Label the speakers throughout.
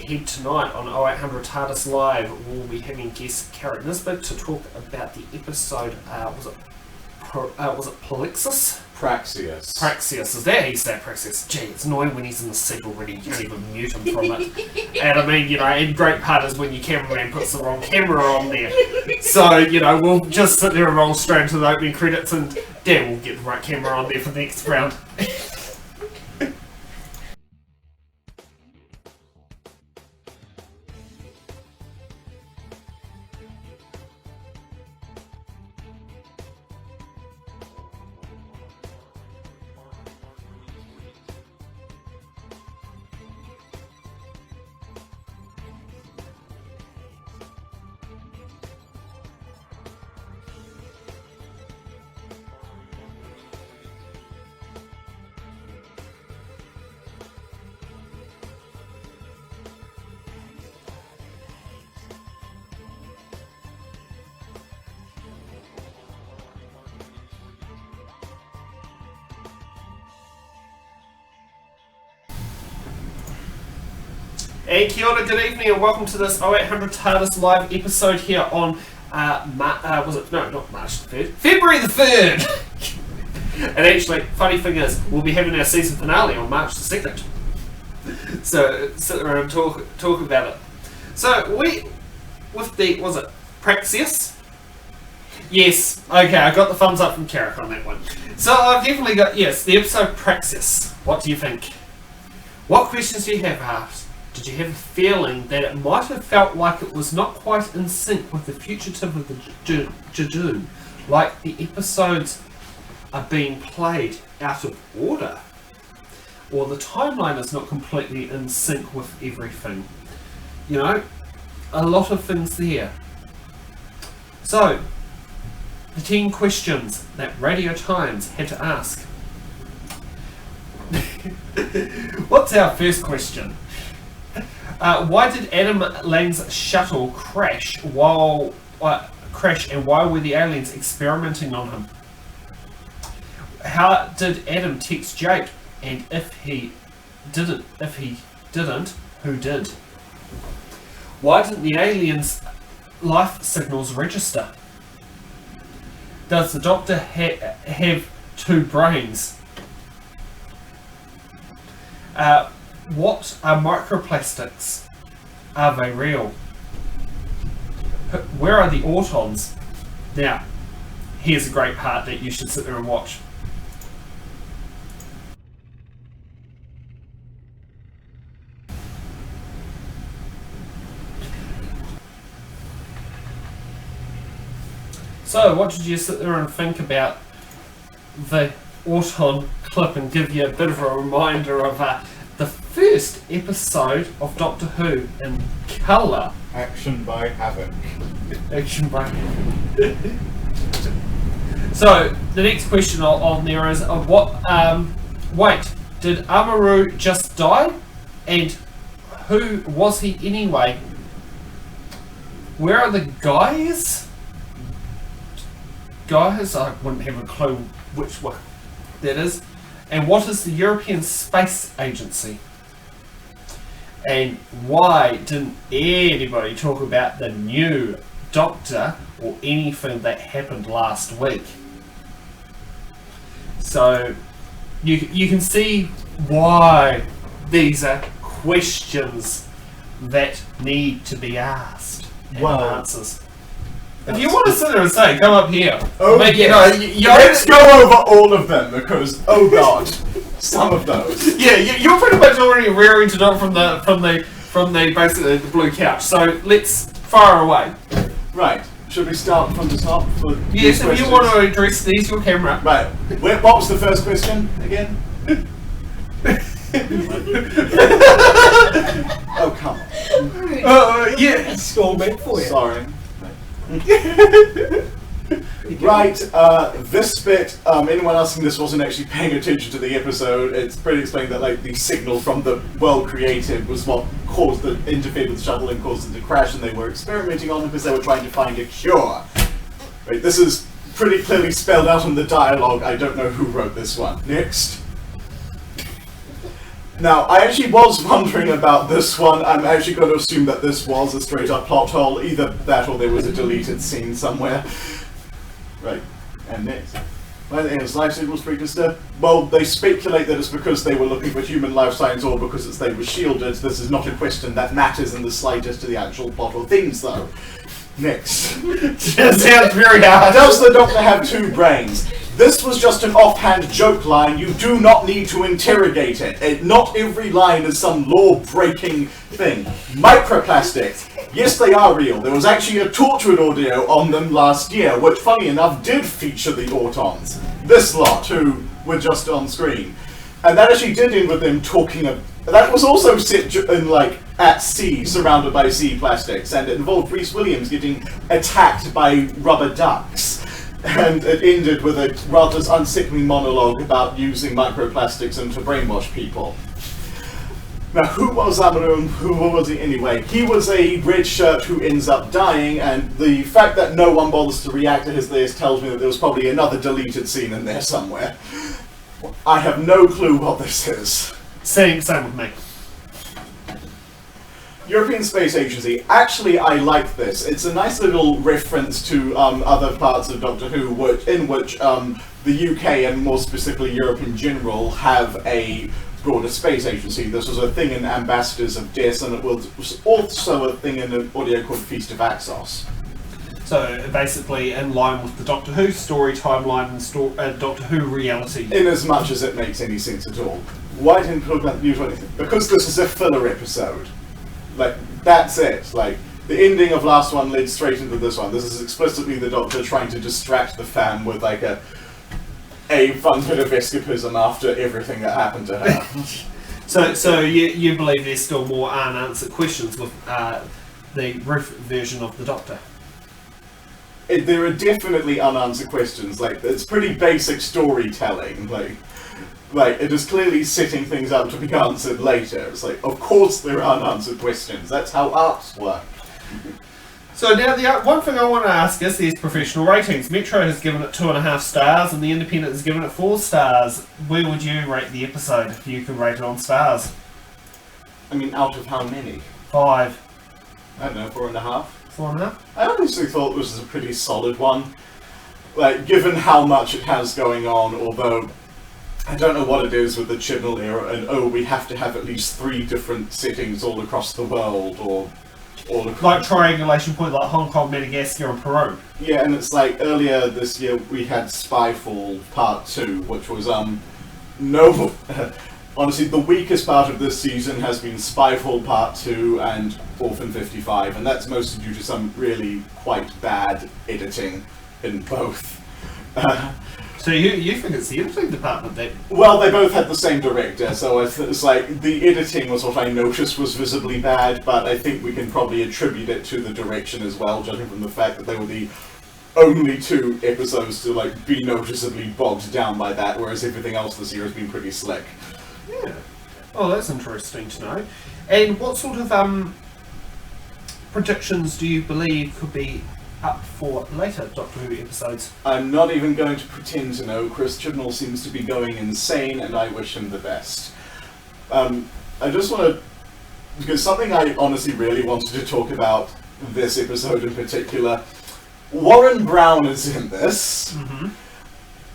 Speaker 1: ahead tonight on 0800 Tardis Live, we'll be having Guest Carrick Nisbet to talk about the episode, was it Praxeus? Praxeus, is that how you say Praxeus? Gee, it's annoying when he's in the seat already, you can't even mute him from it. And I mean, and great part is when your cameraman puts the wrong camera on there. So, we'll just sit there and roll straight into the opening credits and Dan will get the right camera on there for the next round. And kia ora, good evening, and welcome to this 0800 Tardis Live episode here on March the 3rd? February the 3rd! And actually, funny thing is, we'll be having our season finale on March the 2nd. So, sit around and talk about it. So, with the, was it Praxeus? Yes, okay, I got the thumbs up from Carrick on that one. So, I've definitely got, yes, the episode Praxeus. What do you think? What questions do you have asked? Did you have a feeling that it might have felt like it was not quite in sync with the fugitive of the Jejune, like the episodes are being played out of order? Or the timeline is not completely in sync with everything? A lot of things there. So, the 10 questions that Radio Times had to ask. What's our first question? Why did Adam Lang's shuttle crash and why were the aliens experimenting on him? How did Adam text Jake? And if he didn't, who did? Why didn't the aliens' life signals register? Does the Doctor have 2 brains? What are microplastics? Are they real? Where are the autons? Now, here's a great part that you should sit there and watch. So, what did you sit there and think about the auton clip and give you a bit of a reminder of the first episode of Doctor Who in colour?
Speaker 2: Action by Havoc.
Speaker 1: So, the next question on there is, wait, did Amaru just die? And who was he anyway? Where are the guys? I wouldn't have a clue which one that is. And what is the European Space Agency? And why didn't anybody talk about the new Doctor or anything that happened last week? So you can see why these are questions that need to be asked and answers. If you want to sit there and say, come up here.
Speaker 2: Oh, let's go over all of them because, oh god, some of those.
Speaker 1: Yeah, you're pretty much already rearing to know from the basically the blue couch. So let's fire away.
Speaker 2: Right. Should we start from the top?
Speaker 1: Yes, if you want to address these, your camera.
Speaker 2: Right. What was the first question again? Oh come on.
Speaker 1: Yeah.
Speaker 3: Score meant for you.
Speaker 2: Sorry. Right, this bit, anyone asking this wasn't actually paying attention to the episode. It's pretty explained that the signal from the world created was what interfered with the shuttle and caused it to crash, and they were experimenting on it because they were trying to find a cure. Right, this is pretty clearly spelled out in the dialogue. I don't know who wrote this one. Next. Now, I actually was wondering about this one. I'm actually going to assume that this was a straight-up plot hole. Either that or there was a deleted scene somewhere. Right, and next. Why the aliens' life signals pre-disturbed? Well, they speculate that it's because they were looking for human life signs or because they were shielded. This is not a question that matters in the slightest to the actual plot or themes, though. Next.
Speaker 1: That sounds very hard.
Speaker 2: Does the Doctor have two brains? This was just an offhand joke line. You do not need to interrogate it. Not every line is some law-breaking thing. Microplastics. Yes, they are real. There was actually a Torchwood audio on them last year, which, funny enough, did feature the Autons. This lot, who were just on screen. And that actually did end with them talking of... That was also set in, like, at sea, surrounded by sea plastics, and it involved Rhys Williams getting attacked by rubber ducks. And it ended with a rather unsettling monologue about using microplastics and to brainwash people. Now, who was Amaru? Who was he anyway? He was a red shirt who ends up dying, and the fact that no one bothers to react to his this tells me that there was probably another deleted scene in there somewhere. I have no clue what this is.
Speaker 1: Same with me.
Speaker 2: European Space Agency. Actually, I like this. It's a nice little reference to other parts of Doctor Who, in which the UK, and more specifically Europe in general, have a broader space agency. This was a thing in Ambassadors of Death, and it was also a thing in an audio called Feast of Axos.
Speaker 1: So basically in line with the Doctor Who story timeline and Doctor Who reality.
Speaker 2: In as much as it makes any sense at all. Why didn't talk about the news or anything? Because this is a filler episode. Like, that's it. Like, the ending of last one led straight into this one. This is explicitly the Doctor trying to distract the fan with, like, a fun bit of escapism after everything that happened to her.
Speaker 1: So you believe there's still more unanswered questions with the roof version of the Doctor?
Speaker 2: There are definitely unanswered questions. Like, it's pretty basic storytelling. Like, it is clearly setting things up to be answered later. It's like, of course there are unanswered questions. That's how arts work.
Speaker 1: So now the one thing I want to ask is these professional ratings. Metro has given it 2.5 stars and The Independent has given it 4 stars. Where would you rate the episode if you could rate it on stars?
Speaker 2: I mean, out of how many?
Speaker 1: 5.
Speaker 2: I don't know, 4.5?
Speaker 1: 4.5?
Speaker 2: I honestly thought this was a pretty solid one. Like, given how much it has going on, although I don't know what it is with the Chibnall era, and we have to have at least 3 different settings all across the world, or all across...
Speaker 1: Like triangulation point like Hong Kong, Madagascar and Peru.
Speaker 2: Yeah, and it's like, earlier this year we had Spyfall Part 2, which was, no... Honestly, the weakest part of this season has been Spyfall Part 2 and Orphan 55, and that's mostly due to some really quite bad editing in both.
Speaker 1: So you think it's the editing department that...
Speaker 2: Well, they both had the same director, so it's like, the editing was what I noticed was visibly bad, but I think we can probably attribute it to the direction as well, judging from the fact that they were the only 2 episodes to like be noticeably bogged down by that, whereas everything else this year has been pretty slick.
Speaker 1: Yeah. Oh, that's interesting to know. And what sort of predictions do you believe could be up for later Doctor Who episodes?
Speaker 2: I'm not even going to pretend to know. Chris Chibnall seems to be going insane, and I wish him the best. I just want to... Because something I honestly really wanted to talk about this episode in particular. Warren Brown is in this.
Speaker 1: Mm-hmm.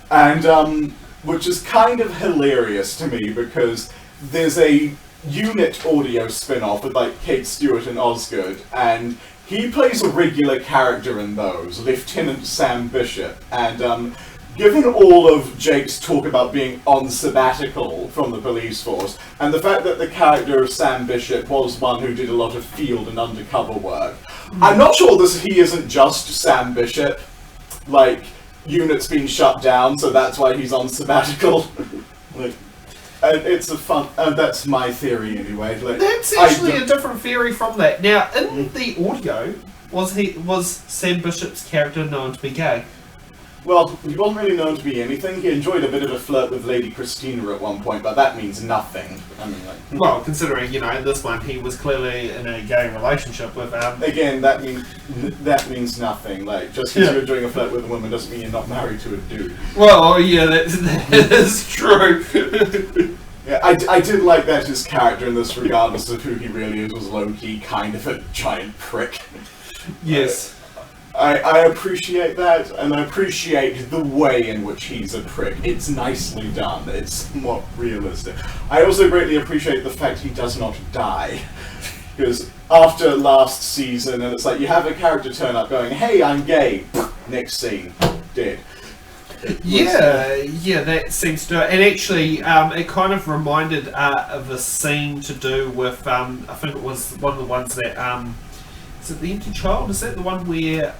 Speaker 2: And, which is kind of hilarious to me, because there's a Unit audio spin-off with, like, Kate Stewart and Osgood, and he plays a regular character in those, Lieutenant Sam Bishop, and given all of Jake's talk about being on sabbatical from the police force, and the fact that the character of Sam Bishop was one who did a lot of field and undercover work, I'm not sure he isn't just Sam Bishop. Like, Unit's been shut down, so that's why he's on sabbatical. Like, and it's a fun... that's my theory anyway. Like,
Speaker 1: that's actually a different theory from that. Now, in the audio, was Sam Bishop's character known to be gay?
Speaker 2: Well, he wasn't really known to be anything. He enjoyed a bit of a flirt with Lady Christina at one point, but that means nothing. I mean, like...
Speaker 1: Well, considering, you know, in this one he was clearly in a gay relationship with...
Speaker 2: Again, that means nothing. Like, just because you're doing a flirt with a woman doesn't mean you're not married to a dude.
Speaker 1: Well, yeah, that is true.
Speaker 2: Yeah, I did like that his character in this, regardless of who he really is, was low-key kind of a giant prick.
Speaker 1: Yes.
Speaker 2: I appreciate that, and I appreciate the way in which he's a prick. It's nicely done. It's more realistic. I also greatly appreciate the fact he does not die. Because after last season, and it's like, you have a character turn up going, hey, I'm gay. Next scene. Dead.
Speaker 1: Yeah, that seems to... And actually, it kind of reminded of a scene to do with, I think it was one of the ones that... is it The Empty Child? Is that the one where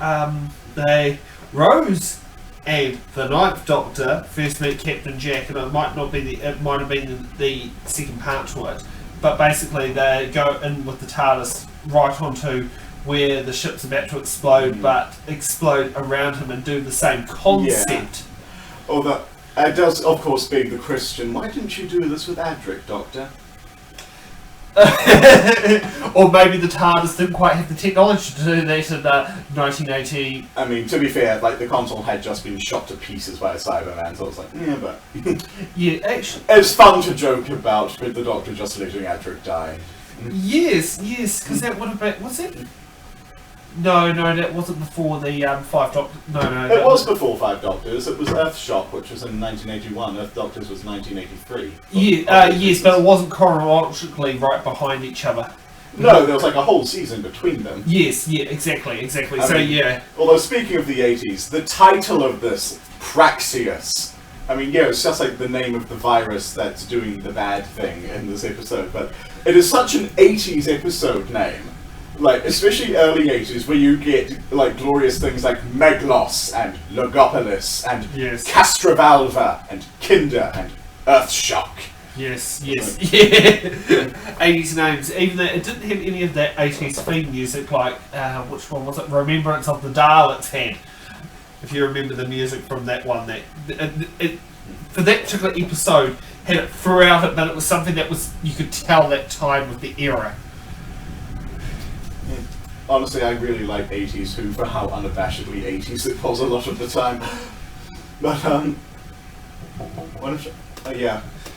Speaker 1: Rose and the Ninth Doctor first meet Captain Jack, and it might have been the second part to it, but basically they go in with the TARDIS right onto where the ship's about to explode, but explode around him and do the same concept.
Speaker 2: Yeah. Although, it does, of course, being the Christian, why didn't you do this with Adric, Doctor?
Speaker 1: Or maybe the TARDIS didn't quite have the technology to do that in 1980.
Speaker 2: I mean, to be fair, like, the console had just been shot to pieces by a Cyberman, so I was like, yeah, but...
Speaker 1: Yeah, actually...
Speaker 2: It's fun to joke about with the Doctor just letting Adric die.
Speaker 1: Yes, because that would have been... Was it? No, that wasn't before the Five Doctors. No.
Speaker 2: It was before Five Doctors. It was Earthshock, which was in 1981. Earth Doctors was 1983.
Speaker 1: Yes, but it wasn't chronologically right behind each other.
Speaker 2: No, there was like a whole season between them.
Speaker 1: Yes, exactly.
Speaker 2: I mean, although, speaking of the 80s, the title of this, Praxeus, I mean, yeah, it's just like the name of the virus that's doing the bad thing in this episode, but it is such an 80s episode name. Like, especially early 80s, where you get, like, glorious things like Meglos and Logopolis and Castrovalva and Kinder and Earthshock.
Speaker 1: Yes, yeah. 80s names. Even though it didn't have any of that 80s theme music, like, which one was it? Remembrance of the Daleks had. If you remember the music from that one, for that particular episode, had it throughout it, but it was something that was, you could tell that time with the era.
Speaker 2: Honestly, I really like 80s Who for how unabashedly 80s it was a lot of the time. But,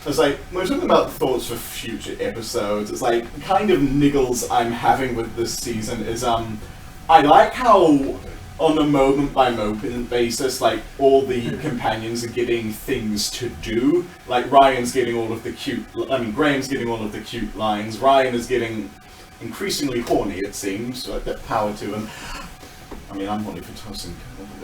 Speaker 2: it's like, when we're talking about thoughts for future episodes, it's like, kind of niggles I'm having with this season is, I like how, on a moment-by-moment basis, like, all the companions are getting things to do. Like, Graham's getting all of the cute lines, Ryan is getting increasingly horny, it seems, so that power to him. I mean, I'm horny for tossing.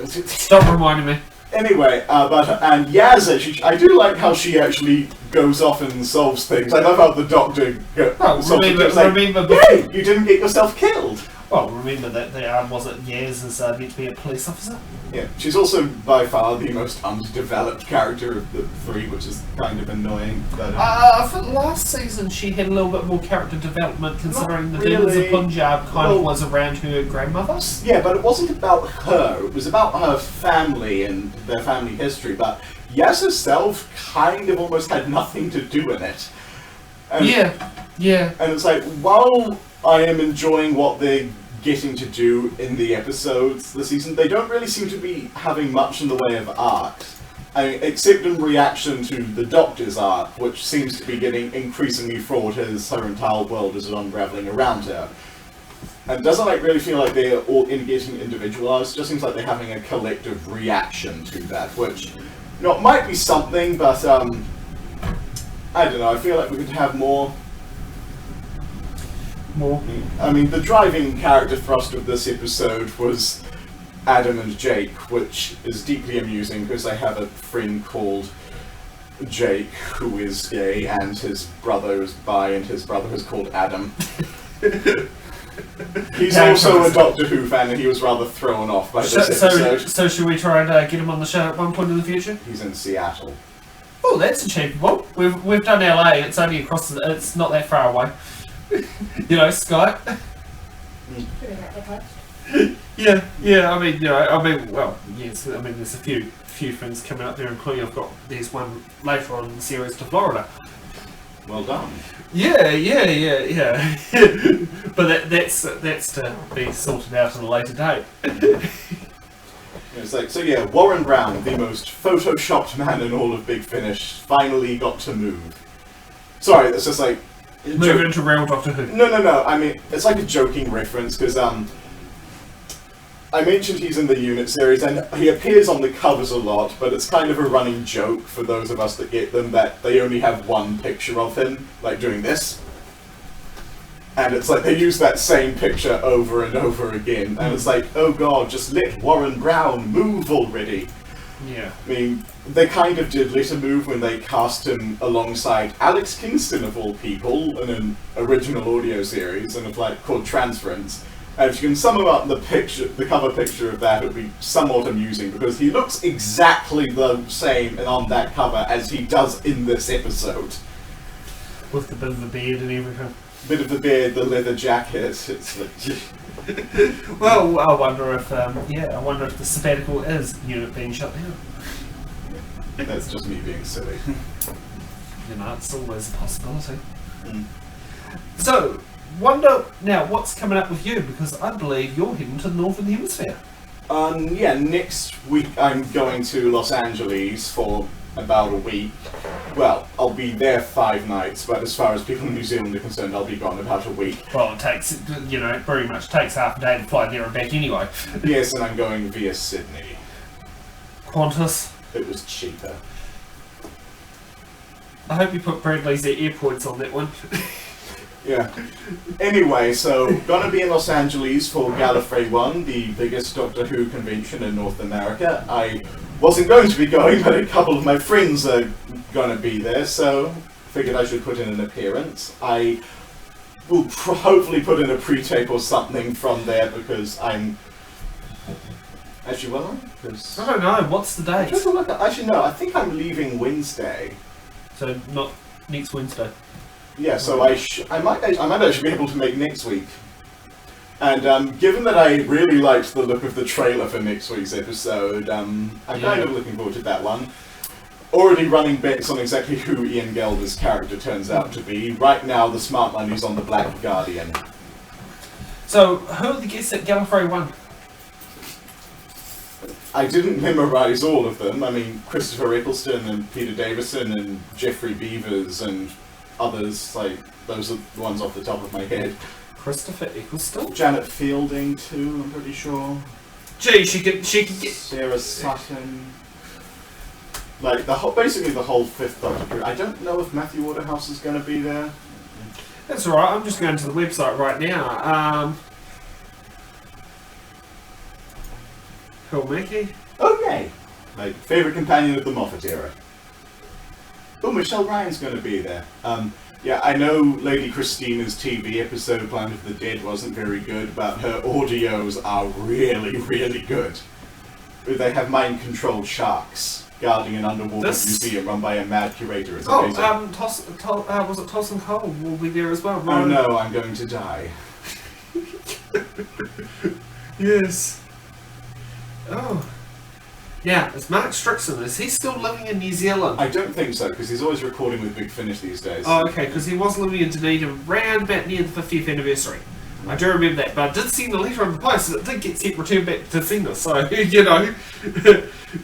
Speaker 1: Stop reminding me.
Speaker 2: Anyway, and Yaz, I do like how she actually goes off and solves things. I love how the Doctor remember, hey, you didn't get yourself killed.
Speaker 1: Well, remember that wasn't Yaz is meant to be a police officer?
Speaker 2: Yeah, she's also by far the most undeveloped character of the three, which is kind of annoying. But,
Speaker 1: I think last season she had a little bit more character development, considering the Demons of Punjab of was around her grandmother.
Speaker 2: Yeah, but it wasn't about her. It was about her family and their family history, but Yaz herself kind of almost had nothing to do in it. And,
Speaker 1: yeah.
Speaker 2: And it's like, while I am enjoying what they're getting to do in the episodes this season, they don't really seem to be having much in the way of arcs. I mean, except in reaction to the Doctor's arc, which seems to be getting increasingly fraught as her entire world is unraveling around her. And it doesn't really feel like they're all getting individual arcs, it just seems like they're having a collective reaction to that, which, might be something, but, I don't know, I feel like we could have more. I mean, the driving character thrust of this episode was Adam and Jake, which is deeply amusing because I have a friend called Jake who is gay and his brother is bi and his brother is called Adam. He's also a Doctor Who fan and he was rather thrown off by this episode.
Speaker 1: So should we try and get him on the show at one point in the future?
Speaker 2: He's in Seattle.
Speaker 1: Oh, that's achievable. We've done LA, it's only across it's not that far away. Skype. Yeah. I mean, yes. I mean, there's a few things coming up there, including there's one later on in the series to Florida.
Speaker 2: Well done.
Speaker 1: Yeah. But that's to be sorted out at a later date.
Speaker 2: It's like, Warren Brown, the most photoshopped man in all of Big Finish, finally got to move. Sorry, it's just like...
Speaker 1: Move into real Doctor Who.
Speaker 2: No. I mean, it's like a joking reference, because I mentioned he's in the Unit series, and he appears on the covers a lot, but it's kind of a running joke for those of us that get them, that they only have one picture of him, like doing this. And it's like, they use that same picture over and over again, and it's like, oh god, just let Warren Brown move already.
Speaker 1: Yeah.
Speaker 2: I mean, they kind of did let him move when they cast him alongside Alex Kingston, of all people, in an original audio series, and called Transference. And if you can sum him up in the cover picture of that, it would be somewhat amusing, because he looks exactly the same on that cover as he does in this episode.
Speaker 1: With the bit of the beard and everything.
Speaker 2: Bit of the beard, the leather jacket. It's like...
Speaker 1: Well, I wonder if the sabbatical is Unit being shut down.
Speaker 2: That's just me being silly.
Speaker 1: You know, it's always a possibility.
Speaker 2: Mm.
Speaker 1: So, wonder now what's coming up with you, because I believe you're heading to the Northern Hemisphere.
Speaker 2: Yeah, next week I'm going to Los Angeles for about a week. Well, I'll be there 5 nights, but as far as people in New Zealand are concerned, I'll be gone about a week.
Speaker 1: Well, it takes, very much takes half a day to fly there and back anyway.
Speaker 2: Yes, and I'm going via Sydney.
Speaker 1: Qantas.
Speaker 2: It was cheaper.
Speaker 1: I hope you put Bradley's airpoints on that one.
Speaker 2: Yeah. Anyway, so gonna be in Los Angeles for Gallifrey 1, the biggest Doctor Who convention in North America. I wasn't going to be going, but a couple of my friends are gonna be there, so figured I should put in an appearance. I will hopefully put in a pre-tape or something from there, because I'm... Actually, will I? Because...
Speaker 1: I don't know, what's the date?
Speaker 2: Actually, no, I think I'm leaving Wednesday.
Speaker 1: So, not next Wednesday.
Speaker 2: Yeah, so I might actually be able to make next week. And given that I really liked the look of the trailer for next week's episode, I'm kind of looking forward to that one. Already running bets on exactly who Ian Gelder's character turns out to be. Right now, the smart money's on the Black Guardian.
Speaker 1: So, who are the guests at Gallifrey 1?
Speaker 2: I didn't memorise all of them. I mean, Christopher Eccleston and Peter Davison and Jeffrey Beavers and others, like, those are the ones off the top of my head.
Speaker 1: Christopher Eccleston?
Speaker 2: Janet Fielding too, I'm pretty sure.
Speaker 1: Gee, she could get...
Speaker 2: Sarah Sutton. Like, basically the whole Fifth Doctor crew. I don't know if Matthew Waterhouse is going to be there.
Speaker 1: That's alright, I'm just going to the website right now. Phil Mackey.
Speaker 2: Okay! My favourite companion of the Moffat era. Oh, Michelle Ryan's going to be there. Yeah, I know Lady Christina's TV episode, Planet of the Dead, wasn't very good, but her audios are really, really good. They have mind-controlled sharks guarding an underwater museum run by a mad curator. It's amazing.
Speaker 1: was it Tosin Cole will be there as well?
Speaker 2: Oh no, I'm going to die.
Speaker 1: Yes. Oh. Yeah, it's Mark Strickson. Is he still living in New Zealand?
Speaker 2: I don't think so, because he's always recording with Big Finish these days.
Speaker 1: Oh, okay, because he was living in Dunedin around about near the 50th anniversary. I do remember that, but I did send a letter in the post, and it did get sent returned back to sender, so,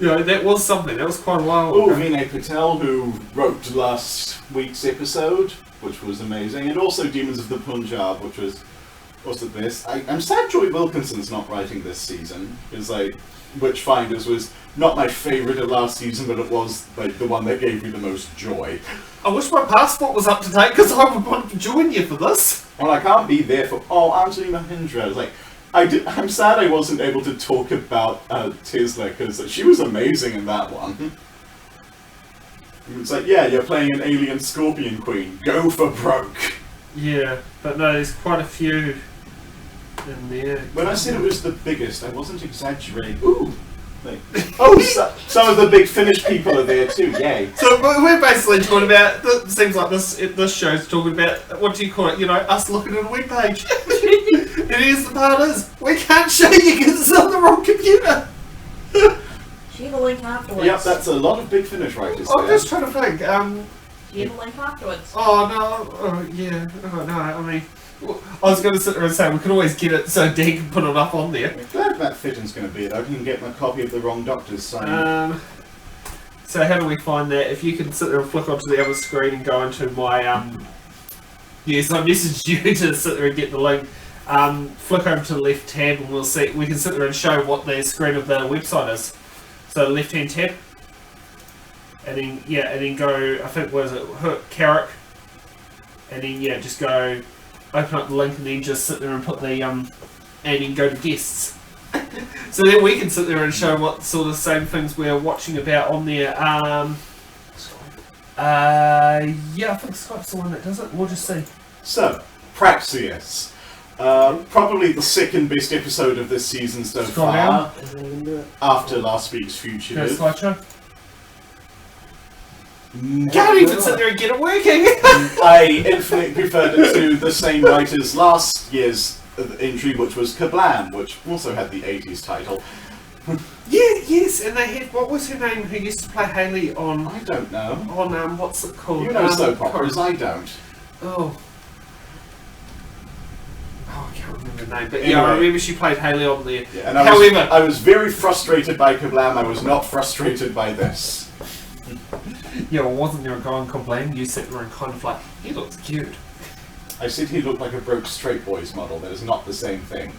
Speaker 1: that was something. That was quite a while ago.
Speaker 2: Oh, Vinay Patel, who wrote last week's episode, which was amazing, and also Demons of the Punjab, which was also the best. I'm sad Joy Wilkinson's not writing this season, because, Witchfinders was not my favourite of last season, but it was the one that gave me the most joy.
Speaker 1: I wish my passport was up to date, because I would want to join you for this.
Speaker 2: Well, I can't be there for... Oh, Anjali Mahindra. I'm sad I wasn't able to talk about Tesla, because she was amazing in that one. It's like, yeah, you're playing an alien Scorpion Queen. Go for broke.
Speaker 1: Yeah, but no, there's quite a few in there.
Speaker 2: When I said it was the biggest, I wasn't exaggerating. Ooh! Some of the Big Finish people are there too, yay.
Speaker 1: So we're basically talking about, it seems like this show's talking about, what do you call it, us looking at a webpage. And here's the part is, we can't show you because it's on the wrong computer.
Speaker 3: She had a link afterwards.
Speaker 2: Yep, that's a lot of Big Finish writers
Speaker 1: I'm
Speaker 2: there.
Speaker 1: just trying to think.
Speaker 3: She had a link afterwards.
Speaker 1: Oh no, I mean, I was going to sit there and say we could always get it so Dan can put it up on there.
Speaker 2: I'm glad Matt Fitton's going to be there. I can get my copy of The Wrong Doctor's signed.
Speaker 1: So how do we find that? If you can sit there and flick onto the other screen and go into my yes, I messaged you to sit there and get the link. Flick over to the left tab and we'll see. We can sit there and show what the screen of the website is. So left hand tab, and then go. I think what is it? Carrick, and then just go. Open up the link and then just sit there and put the and then go to guests. So then we can sit there and show what sort of same things we're watching about on there. I think Skype's the one that does it. We'll just see.
Speaker 2: So, Praxeus. Probably the second best episode of this season so
Speaker 1: Scroll
Speaker 2: far.
Speaker 1: down.
Speaker 2: After last week's Fugitive.
Speaker 1: Go slideshow. Can't even sit there and get it working.
Speaker 2: I infinitely preferred it to the same writers last year's entry, which was Kablam, which also had the 80s title.
Speaker 1: Yes, and they had, what was her name who used to play Hayley on...
Speaker 2: I don't know.
Speaker 1: On, what's it called?
Speaker 2: You know soap operas, I don't.
Speaker 1: Oh, I can't remember the name, but
Speaker 2: Anyway.
Speaker 1: I remember she played Hayley on there.
Speaker 2: Yeah, and
Speaker 1: However...
Speaker 2: I was very frustrated by Kablam, I was not frustrated by this.
Speaker 1: Yeah, well, wasn't there a guy on Kablam? You sat there and kind of like, he looks cute.
Speaker 2: I said he looked like a broke straight boys model, that is not the same thing.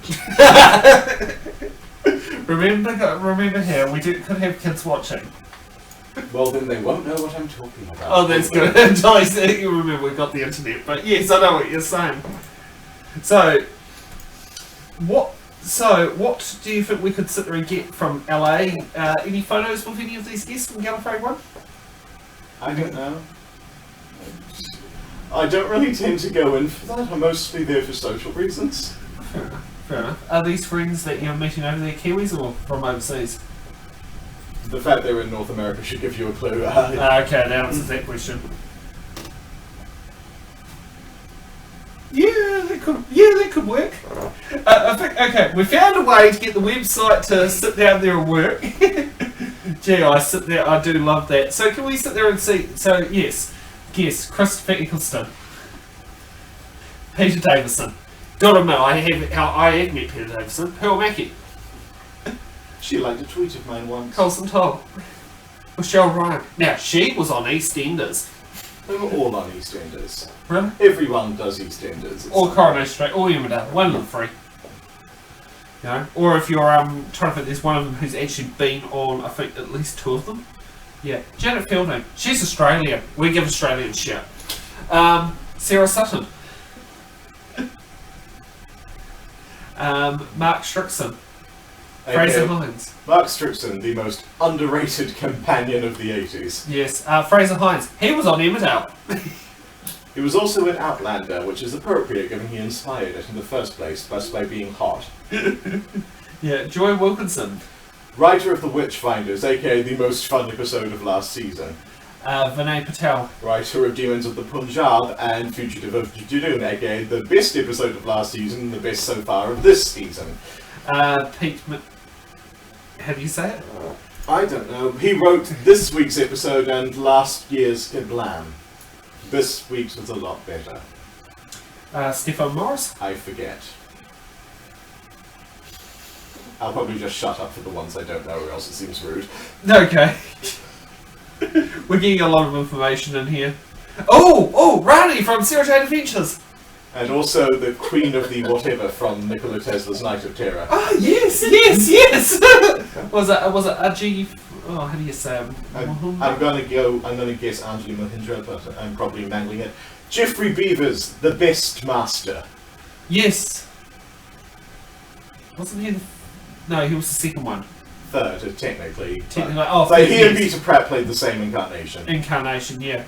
Speaker 1: remember how we could have kids watching.
Speaker 2: Well, then they won't know what I'm talking about.
Speaker 1: Oh, that's good. Nice. You remember we've got the internet, but yes, I know what you're saying. So, what do you think we could sit there and get from LA? Any photos with any of these guests from Gallifrey 1?
Speaker 2: I don't know. I don't really tend to go in for that. I'm mostly there for social reasons.
Speaker 1: Fair enough. Are these friends that you're meeting over there Kiwis or from overseas?
Speaker 2: The fact they're in North America should give you a clue.
Speaker 1: Okay, that answers that question. Yeah, that could work. I think, okay, we found a way to get the website to sit down there and work. Gee, I do love that. So can we sit there and see, so yes, Christopher Eccleston, Peter Davison. Gotta admit, I have met Peter Davison. Pearl Mackie,
Speaker 2: She liked a tweet of mine once.
Speaker 1: Colson Toll, Michelle Ryan. Now, she was on EastEnders.
Speaker 2: They were all on EastEnders.
Speaker 1: Really?
Speaker 2: Everyone does EastEnders.
Speaker 1: Or Coronation Street, or Emmerdale, one of the three. You know? Or if you're trying to think, there's one of them who's actually been on, I think, at least two of them. Yeah, Janet Fielding. She's Australian. We give Australians shit. Sarah Sutton. Mark Strickson. Fraser Hines.
Speaker 2: Mark Strickson, the most underrated companion of the 80s.
Speaker 1: Yes, Fraser Hines. He was on Emmerdale.
Speaker 2: He was also in Outlander, which is appropriate given he inspired it in the first place, thus by being hot.
Speaker 1: Yeah, Joy Wilkinson.
Speaker 2: Writer of The Witchfinders, aka the most fun episode of last season.
Speaker 1: Vinay Patel.
Speaker 2: Writer of Demons of the Punjab and Fugitive of Judoon, aka the best episode of last season and the best so far of this season.
Speaker 1: Pete how do you say it?
Speaker 2: I don't know. He wrote this week's episode and last year's Kablam. This week's was a lot better.
Speaker 1: Stefan Morris.
Speaker 2: I forget. I'll probably just shut up for the ones I don't know or else it seems rude.
Speaker 1: Okay. We're getting a lot of information in here. Oh, Rani from Zero Jane Adventures.
Speaker 2: And also the Queen of the Whatever from Nikola Tesla's Night of Terror.
Speaker 1: Oh, yes. was it Ajit? Oh, how do you say it?
Speaker 2: I'm gonna guess Anjali Mahindra, but I'm probably mangling it. Jeffrey Beavers, the best master.
Speaker 1: Yes. Wasn't he No, he was the second one.
Speaker 2: Third, technically.
Speaker 1: Oh,
Speaker 2: Like he and
Speaker 1: yes.
Speaker 2: Peter Pratt played the same incarnation.
Speaker 1: Incarnation, yeah.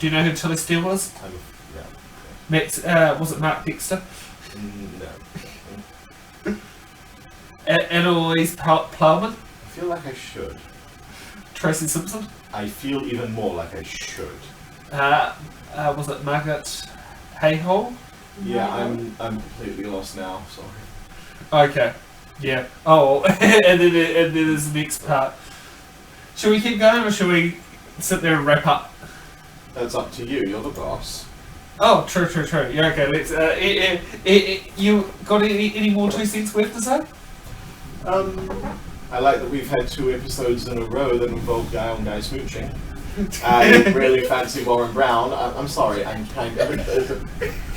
Speaker 1: Do you know who Tilly Steele was? Was it Mark Dexter?
Speaker 2: No.
Speaker 1: Annalise Plowman?
Speaker 2: I feel like I should.
Speaker 1: Tracy Simpson?
Speaker 2: I feel even more like I should.
Speaker 1: Was it Margaret Hayhole?
Speaker 2: Yeah, I'm completely lost now, sorry.
Speaker 1: Okay. Yeah. Oh, and then there's the next part. Should we keep going or should we sit there and wrap up?
Speaker 2: That's up to you, you're the boss.
Speaker 1: Oh, true. Yeah, okay, let's, you got any more 2 cents worth to say?
Speaker 2: I I like that we've had 2 episodes in a row that involve guy on guy smooching. Really fancy Warren Brown. I'm sorry, I'm kind of...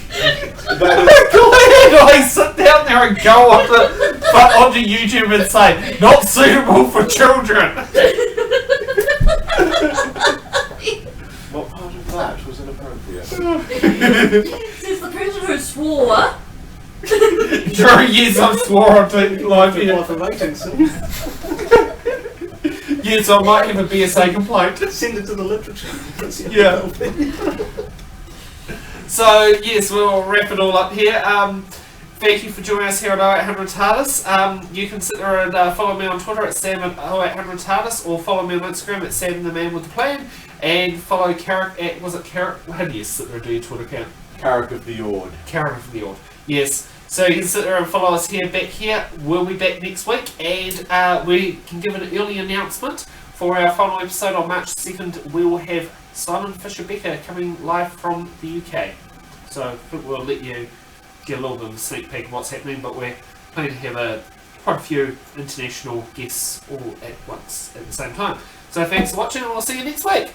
Speaker 1: I sit down there and go onto YouTube and say, not suitable for children.
Speaker 2: What part of that was inappropriate?
Speaker 3: Says the person who swore.
Speaker 1: Sure, yes, I swore on TV live here. Yes, I might have a BSA complaint.
Speaker 2: Send it to the literature.
Speaker 1: Yeah. So, yes, we'll wrap it all up here. Thank you for joining us here at 0800 Tardis. You can sit there and follow me on Twitter at Sam at 0800 Tardis, or follow me on Instagram at Sam the Man with the Plan, and follow Carrick at, was it Carrick? How do you sit there and do your Twitter account?
Speaker 2: Carrick of the Ord.
Speaker 1: Carrick of the Ord. Yes. So you can sit there and follow us back here. We'll be back next week, and we can give an early announcement for our final episode on March 2nd. We will have Simon Fisher-Becker coming live from the UK. So I think we'll let you get a little bit of a sneak peek of what's happening, but we're planning to have quite a few international guests all at once at the same time. So thanks for watching, and we'll see you next week.